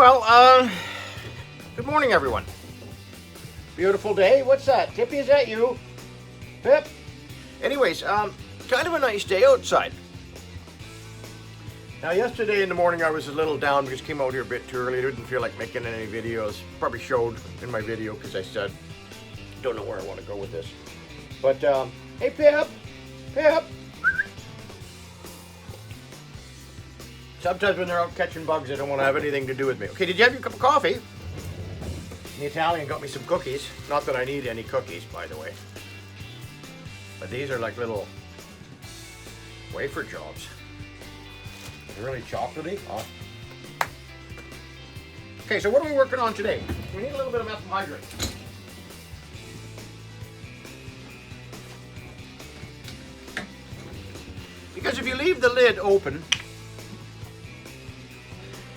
Well, good morning, everyone. Beautiful day. What's that? Tippy, is that you? Pip? Anyways, kind of a nice day outside. Now, yesterday in the morning, I was a little down because I came out here a bit too early. I didn't feel like making any videos. Probably showed in my video because I said, don't know where I want to go with this. But, hey, Pip! Pip! Sometimes when they're out catching bugs, they don't want to have anything to do with me. Okay, did you have your cup of coffee? The Italian got me some cookies. Not that I need any cookies, by the way. But these are like little wafer jobs. They're really chocolatey. Oh. Okay, so what are we working on today? We need a little bit of methyl hydrate. Because if you leave the lid open,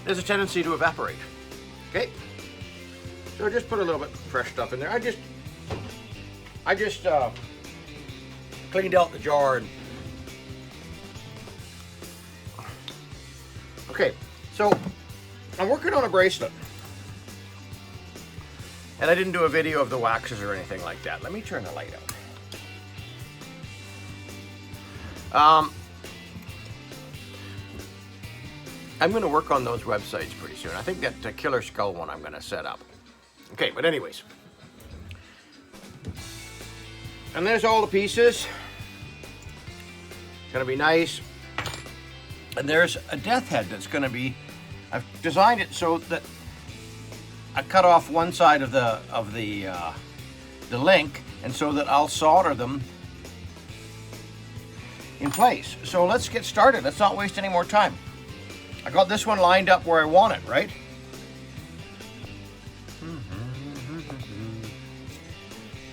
there's a tendency to evaporate. Okay? So just put a little bit of fresh stuff in there. I just cleaned out the jar and okay, so I'm working on a bracelet. And I didn't do a video of the waxes or anything like that. Let me turn the light out. I'm going to work on those websites pretty soon. I think that Killer Skull one I'm going to set up. Okay, but anyways. And there's all the pieces. Going to be nice. And there's a death head that's going to be, I've designed it so that I cut off one side of the link, and so that I'll solder them in place. So let's get started. Let's not waste any more time. I got this one lined up where I want it, right?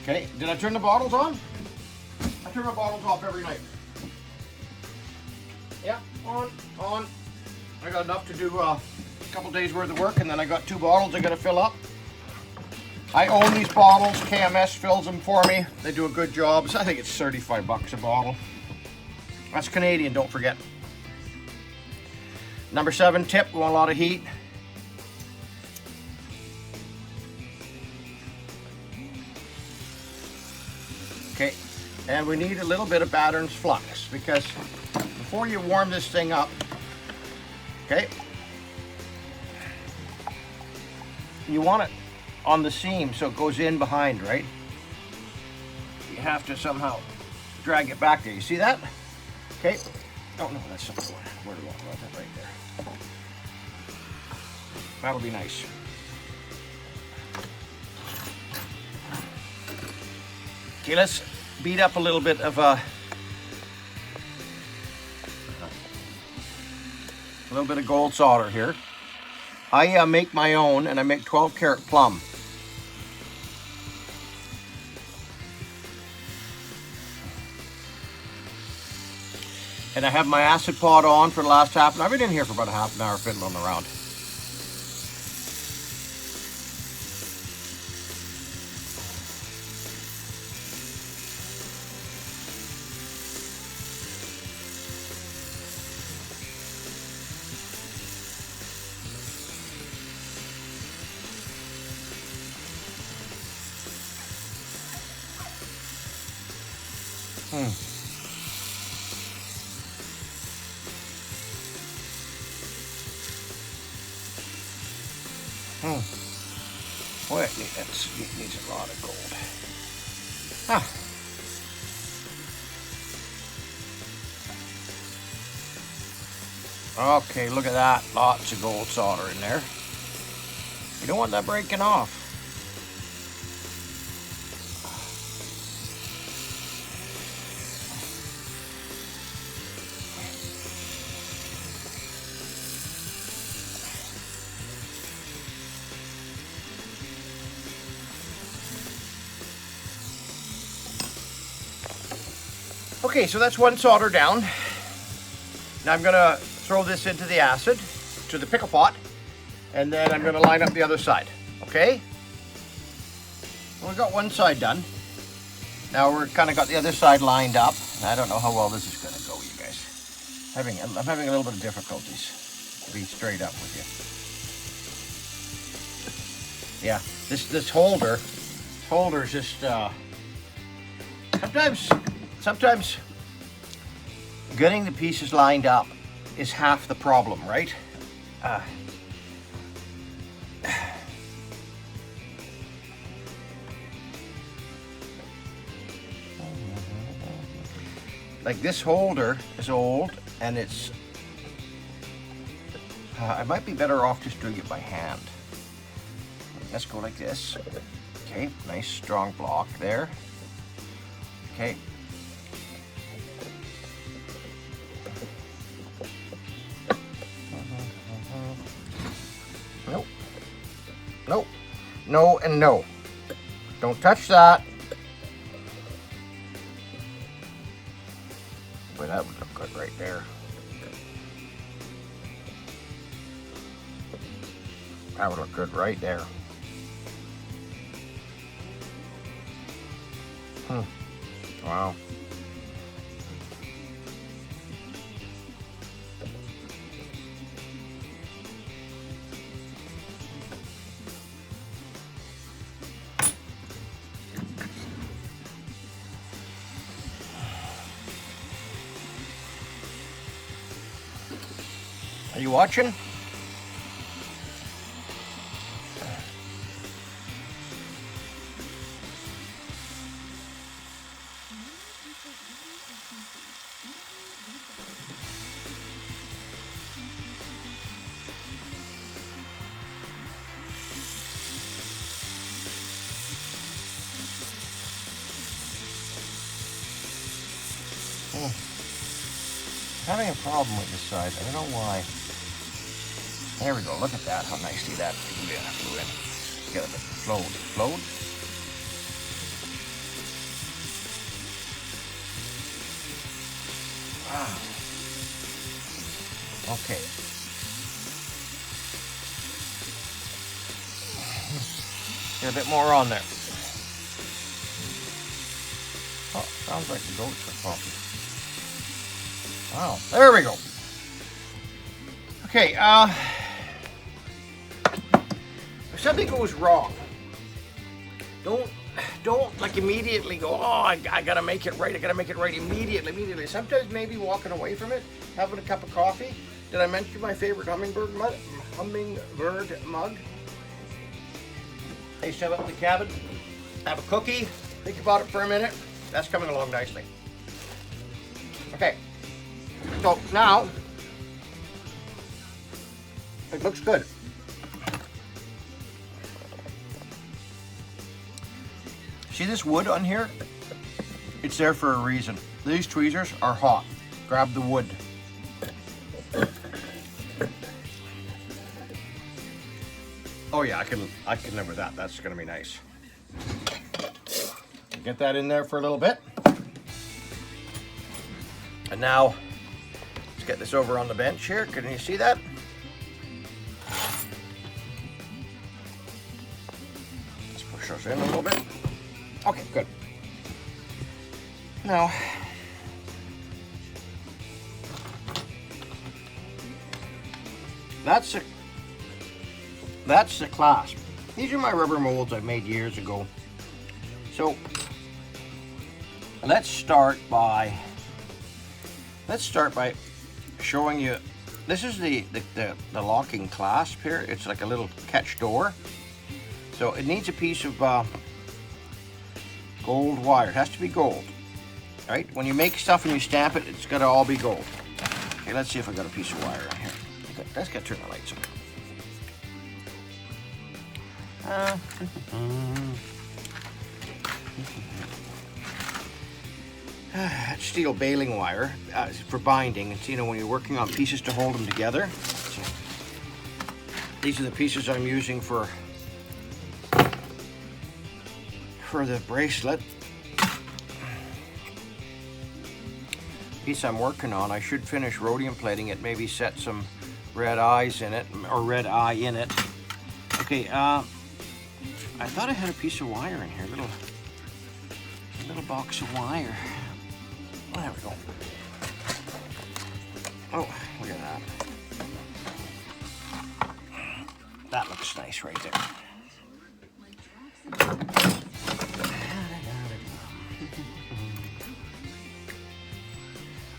Okay, did I turn the bottles on? I turn my bottles off every night. Yeah, on. I got enough to do a couple days worth of work, and then I got 2 bottles I gotta fill up. I own these bottles. KMS fills them for me. They do a good job. So I think it's 35 bucks a bottle. That's Canadian, don't forget. Number 7 tip, we want a lot of heat. Okay, and we need a little bit of Battern's flux, because before you warm this thing up, okay, you want it on the seam so it goes in behind, right? You have to somehow drag it back there. You see that? Okay. Oh no, that's not the one. Where do I want that? Right there. That'll be nice. Okay, let's beat up a little bit of a little bit of gold solder here. I make my own, and I make 12 karat plum. And I have my acid pot on for the last half an hour. I've been in here for about a half an hour fiddling around. Boy, it needs a lot of gold. Ah. Okay, look at that. Lots of gold solder in there. You don't want that breaking off. Okay, so that's one solder down. Now I'm gonna throw this into the acid, to the pickle pot, and then I'm gonna line up the other side, okay? Well, we got one side done. Now we're kind of got the other side lined up. I don't know how well this is gonna go, you guys. I'm having a little bit of difficulties, to be straight up with you. Yeah, this holder is just sometimes getting the pieces lined up is half the problem, right? Like this holder is old, and it's I might be better off just doing it by hand. Let's go like this. Okay, nice strong block there. Okay. Nope. Nope. No and no. Don't touch that. Boy, that would look good right there. That would look good right there. Wow. Are you watching? Having a problem with this side. I don't know why. There we go. Look at that. How nicely that flew in. Get a bit flowed. Wow. Okay. Get a bit more on there. Oh, sounds like the goats are pumping. Wow, there we go. Okay, if something goes wrong, don't like immediately go, oh, I gotta make it right, immediately. Sometimes maybe walking away from it, having a cup of coffee. Did I mention my favorite hummingbird mug? I used to have it in the cabin, have a cookie, think about it for a minute. That's coming along nicely. Okay. So now, it looks good. See this wood on here? It's there for a reason. These tweezers are hot. Grab the wood. Oh yeah, I can live with that. That's gonna be nice. Get that in there for a little bit. And now, let's get this over on the bench here. Can you see that? Let's push those in a little bit. Okay, good. Now, that's the clasp. These are my rubber molds I made years ago. So, let's start by showing you. This is the locking clasp here. It's like a little catch door. So it needs a piece of gold wire. It has to be gold, right? When you make stuff and you stamp it, it's got to all be gold. Okay, let's see if I got a piece of wire in here. Okay, let's get turn the lights on. Steel baling wire for binding. It's, you know, when you're working on pieces to hold them together. So these are the pieces I'm using for the bracelet. Piece I'm working on. I should finish rhodium plating it. Maybe set some red eyes in it, or red eye in it. Okay. I thought I had a piece of wire in here. A little box of wire. Oh, there we go. Oh, look at that. That looks nice right there.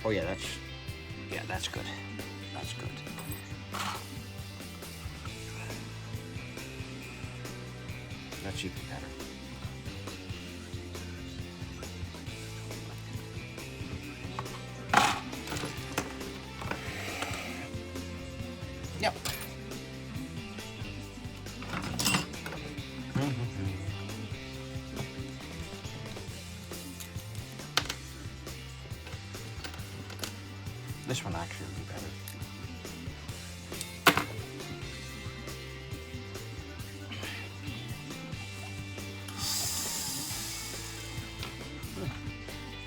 Oh yeah, that's good. That's good. That's even better. Yep. This one actually would be better.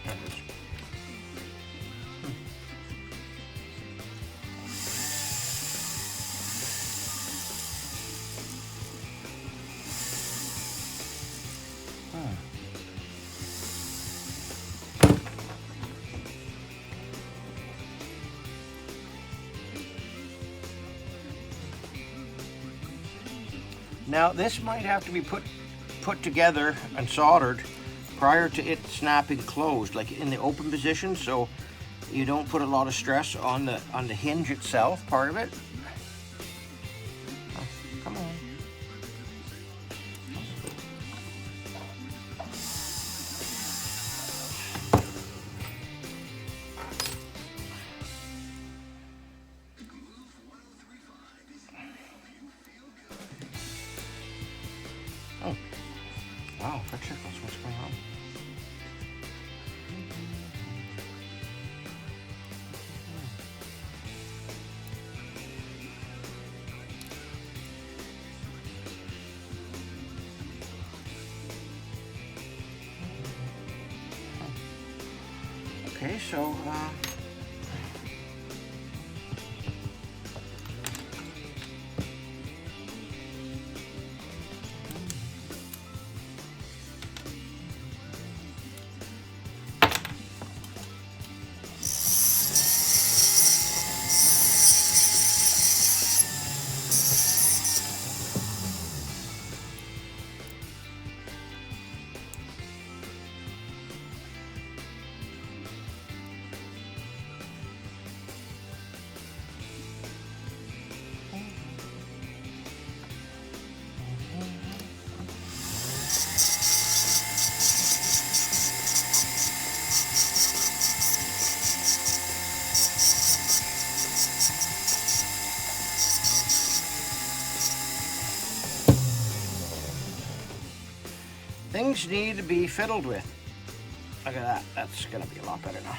That is. Now this might have to be put together and soldered prior to it snapping closed, like in the open position, so you don't put a lot of stress on the hinge itself, part of it. Oh, come on. Oh, wow, that tickles. What's going on? Okay, so things need to be fiddled with. Look at that. That's gonna be a lot better now.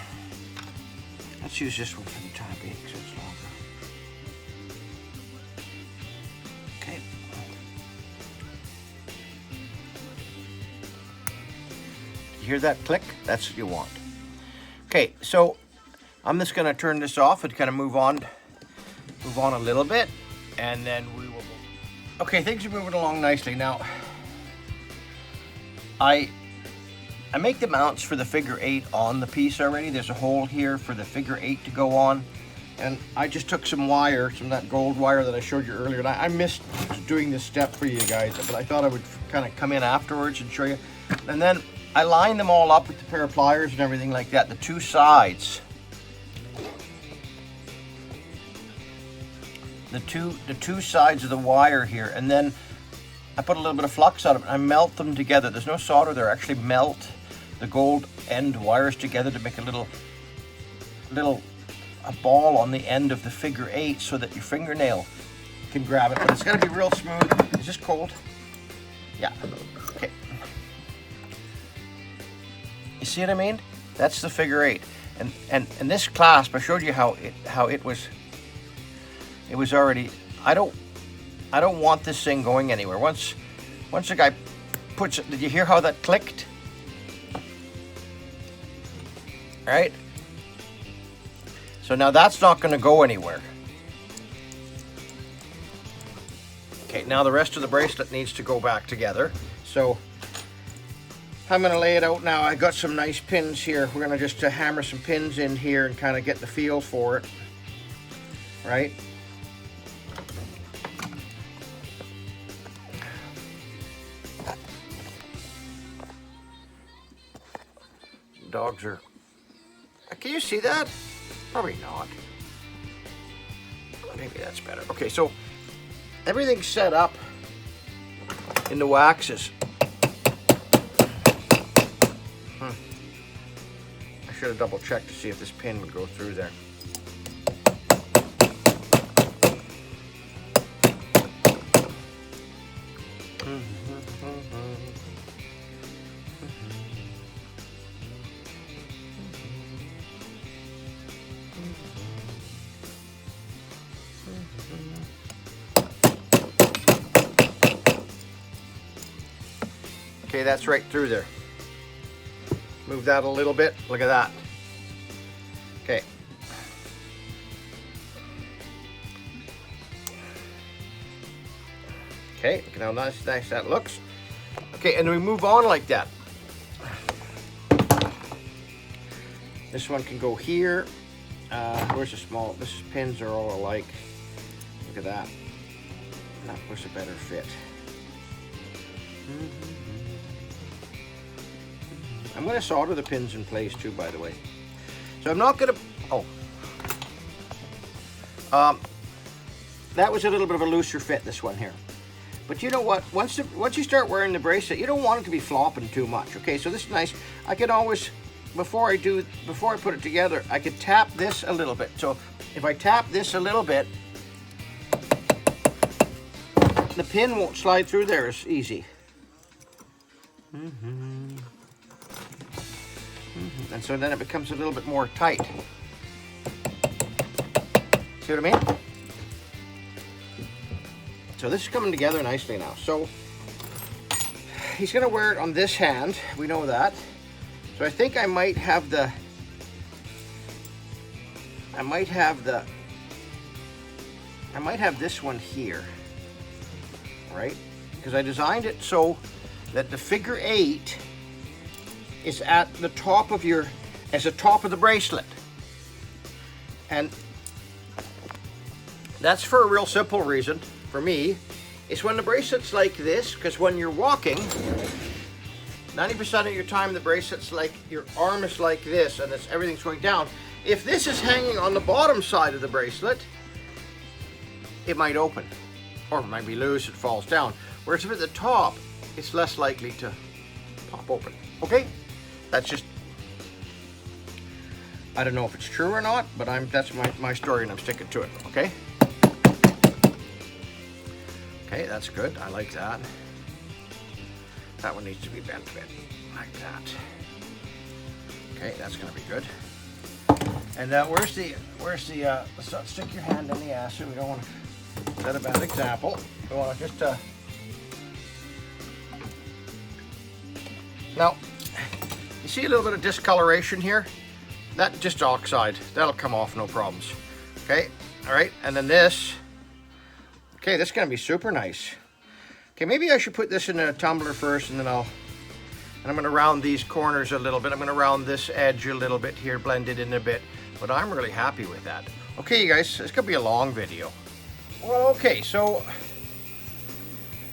Let's use this one for the time being because it's longer. Okay. You hear that click? That's what you want. Okay, so I'm just gonna turn this off and kind of move on a little bit, and then we will. Okay, things are moving along nicely now. I make the mounts for the figure 8 on the piece already. There's a hole here for the figure 8 to go on. And I just took some wire, some of that gold wire that I showed you earlier. And I missed doing this step for you guys, but I thought I would kind of come in afterwards and show you. And then I lined them all up with the pair of pliers and everything like that, the two sides. The two sides of the wire here, and then I put a little bit of flux on it and I melt them together. There's no solder there. I actually melt the gold end wires together to make a little ball on the end of the figure 8 so that your fingernail can grab it. But it's got to be real smooth. Is this cold? Yeah. Okay. You see what I mean? That's the figure 8. And this clasp, I showed you how it was already. I don't want this thing going anywhere. Once the guy puts it, did you hear how that clicked? Right? So now that's not going to go anywhere. Okay, now the rest of the bracelet needs to go back together. So I'm going to lay it out now. I got some nice pins here. We're going to just hammer some pins in here and kind of get the feel for it. Right? Dogs are Can you see that? Probably not. Maybe that's better. Okay, so everything's set up in the waxes. I should have double checked to see if this pin would go through there. Okay, that's right through there. Move that a little bit. Look at that. Okay. Okay, look at how nice that looks. Okay, and we move on like that. This one can go here. Where's the small? This pins are all alike. Look at that. That was a better fit. I'm going to solder the pins in place too, by the way. So I'm not going to. That was a little bit of a looser fit, this one here. But you know what? Once you start wearing the bracelet, you don't want it to be flopping too much. Okay, so this is nice. I can always, before I put it together, I could tap this a little bit. So if I tap this a little bit, the pin won't slide through there as easy. And so then it becomes a little bit more tight. See what I mean? So this is coming together nicely now. So he's going to wear it on this hand. We know that. So I think I might have this one here, right? Because I designed it so that the figure 8 is at the top of the top of the bracelet. And that's for a real simple reason for me. It's when the bracelet's like this, because when you're walking, 90% of your time the bracelet's like, your arm is like this and everything's going down. If this is hanging on the bottom side of the bracelet, it might open, or it might be loose, it falls down. Whereas if it's at the top, it's less likely to pop open. Okay? That's just, I don't know if it's true or not, but that's my story and I'm sticking to it, okay? Okay, that's good. I like that. That one needs to be bent a bit, like that. Okay, that's gonna be good. And where's the so stick your hand in the acid. We don't want to set a bad example. We want to just, now, you see a little bit of discoloration here? That's just oxide. That'll come off, no problems. Okay, all right, and then this. Okay, this is gonna be super nice. Okay, maybe I should put this in a tumbler first, and then I'm gonna round these corners a little bit. I'm gonna round this edge a little bit here, blend it in a bit, but I'm really happy with that. Okay, you guys, it's gonna be a long video. Well, okay, so,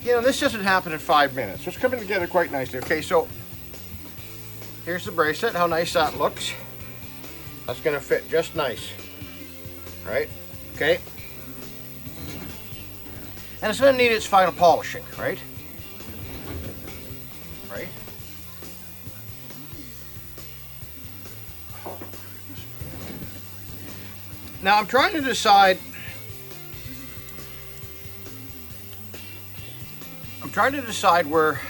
you know, this doesn't happen in 5 minutes. So it's coming together quite nicely. Okay, so here's the bracelet, how nice that looks. That's gonna fit just nice, right? Okay. And it's gonna need its final polishing, right? Right? Now I'm trying to decide, where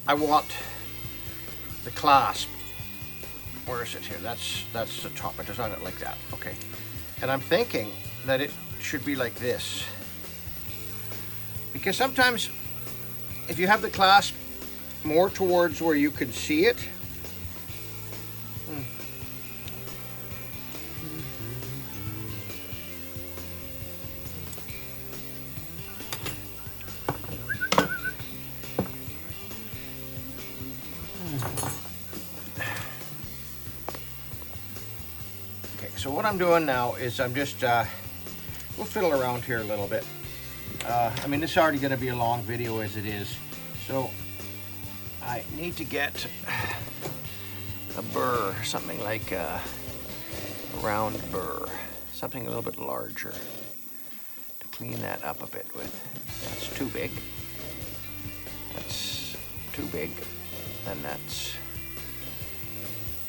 I want the clasp. Where is it here? That's the top. I designed it like that. Okay. And I'm thinking that it should be like this. Because sometimes if you have the clasp more towards where you can see it, okay, so what I'm doing now is I'm just, we'll fiddle around here a little bit. I mean, this is already going to be a long video as it is, so I need to get a burr, something like a round burr, something a little bit larger to clean that up a bit with. That's too big. That's too big. Then that's,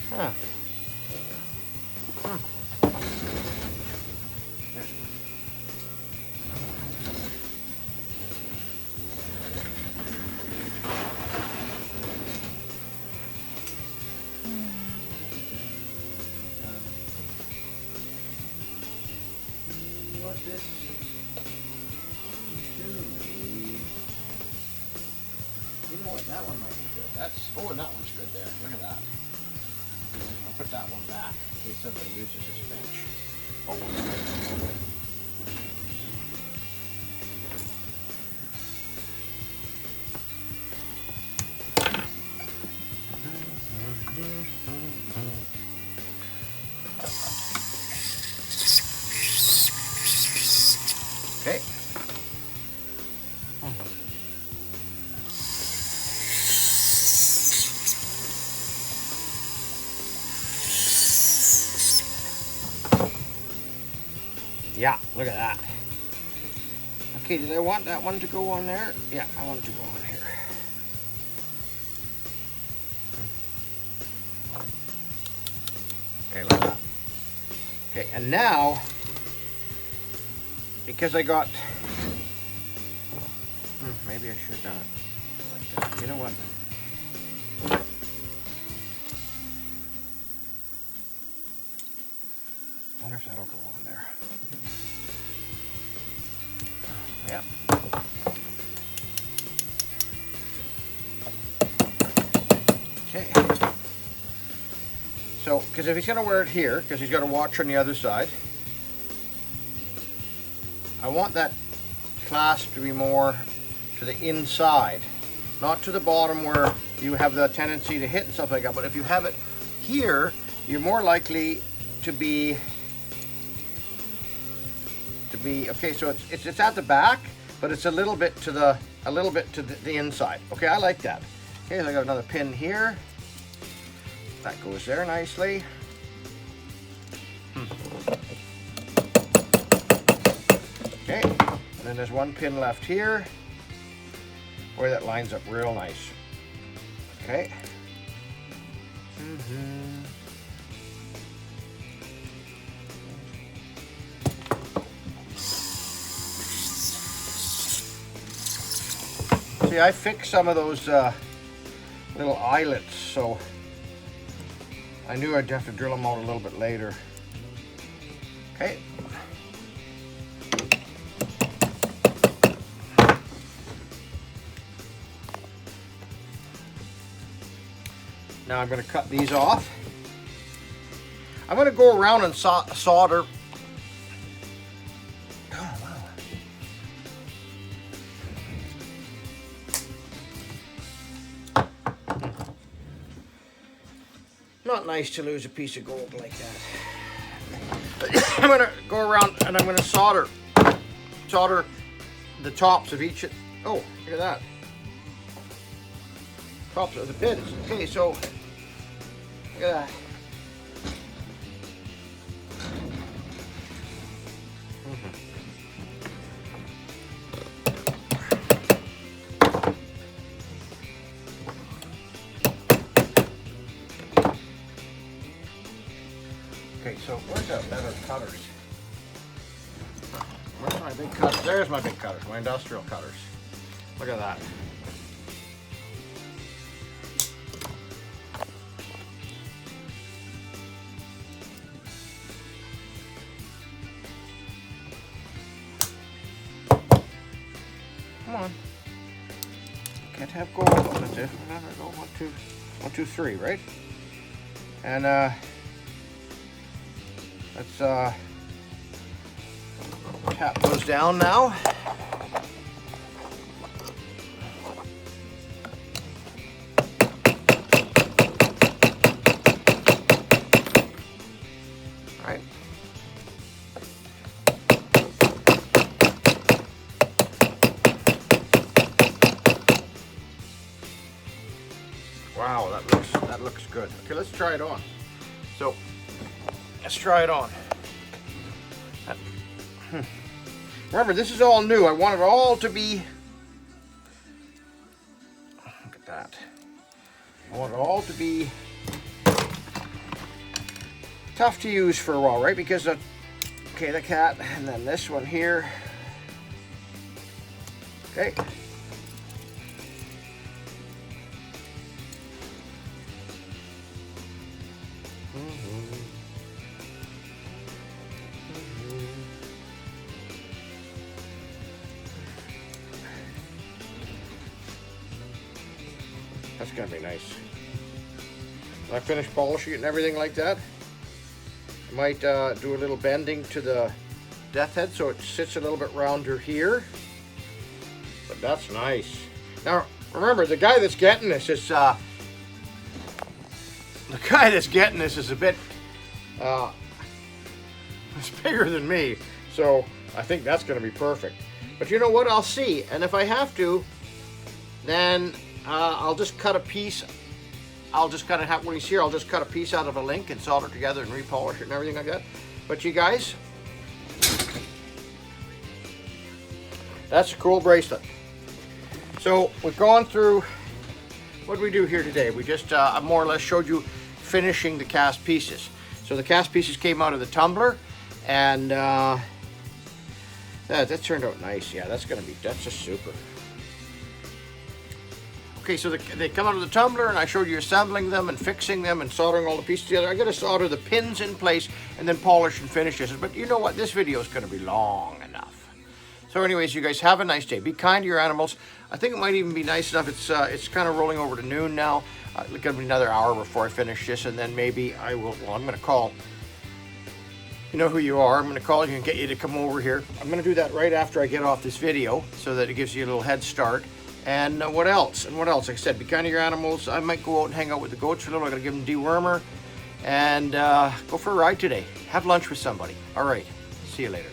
huh. What's this? You know what? That one might be good. That's, oh, and that one's good there. Look at that. I'll put that one back in case somebody uses this bench. Oh. Okay. Yeah, look at that. Okay, did I want that one to go on there? Yeah, I want it to go on here. Okay, like that. Okay, and now, because I got, maybe I should have done it like that. You know what? I wonder if that'll go on there. Yep. Okay. So, because if he's going to wear it here, because he's got a watch on the other side, I want that clasp to be more to the inside, not to the bottom where you have the tendency to hit and stuff like that. But if you have it here, you're more likely to be okay. So it's at the back, but it's a little bit to the inside. Okay, I like that. Okay, so I got another pin here. That goes there nicely. Okay, and then there's one pin left here where that lines up real nice. Okay. See, I fixed some of those little eyelets, so I knew I'd have to drill them out a little bit later. Okay. Now I'm going to cut these off. I'm going to go around and solder. Oh, wow. Not nice to lose a piece of gold like that. I'm going to go around and I'm going to solder the tops of each. Oh, look at that. Tops of the pins. Okay, so look at that. Okay, so where's the better cutters? Where's my big cutters? There's my big cutters, my industrial cutters. Look at that. Come on. Can't have gold on it. Never go 1, 2, 3, right? And let's tap those down now. All right. Wow, that looks good. Okay, let's try it on. So Let's try it on. Remember, this is all new. I want it all to be, look at that. I want it all to be tough to use for a while, right? Because okay, the cat, and then this one here. Okay. That's gonna be nice. When I finish polishing it and everything like that, I might do a little bending to the death head so it sits a little bit rounder here. But that's nice. Now remember, the guy that's getting this is a bit it's bigger than me, so I think that's going to be perfect. But you know what? I'll see, and if I have to, then I'll just cut a piece. I'll just kind of have, when he's here, I'll just cut a piece out of a link and solder it together and repolish it and everything like that. But you guys, that's a cool bracelet. So we've gone through, what did we do here today? We just more or less showed you finishing the cast pieces. So the cast pieces came out of the tumbler, and that turned out nice. Yeah, that's just super. Okay, so they come out of the tumbler, and I showed you assembling them and fixing them and soldering all the pieces together. I got to solder the pins in place and then polish and finish this. But you know what? This video is going to be long enough. So anyways, you guys have a nice day. Be kind to your animals. I think it might even be nice enough. It's kind of rolling over to noon now. It's going to be another hour before I finish this, and then maybe I will, well, I'm going to call, you know who you are. I'm going to call you and get you to come over here. I'm going to do that right after I get off this video so that it gives you a little head start. And what else? And what else? Like I said, be kind to your animals. I might go out and hang out with the goats for a little. I'm going to give them dewormer and go for a ride today. Have lunch with somebody. All right. See you later.